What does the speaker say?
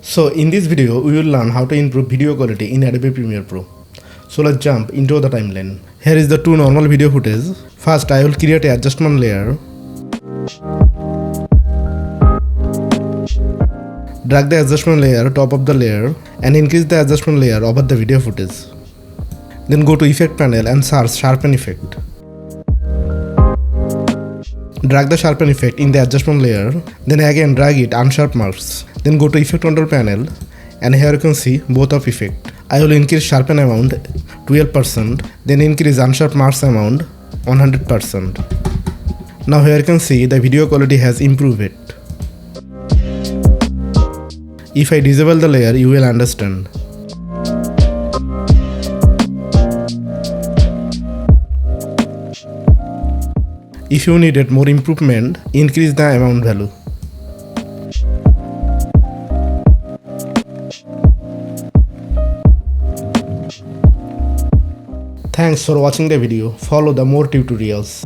So in this video, we will learn how to improve video quality in Adobe Premiere Pro. So let's jump into the timeline. Here is the two normal video footage. First, I will create an adjustment layer. Drag the adjustment layer top of the layer and increase the adjustment layer over the video footage. Then go to Effect panel and search Sharpen Effect. Drag the Sharpen Effect in the adjustment layer, then again drag it Unsharp Marks. Then go to Effect Control panel and here you can see both of effect. I will increase Sharpen amount 12%, then increase Unsharp Marks amount 100%. Now here you can see the video quality has improved. If I disable the layer, you will understand. If you needed more improvement, increase the amount value. Thanks for watching the video. Follow the more tutorials.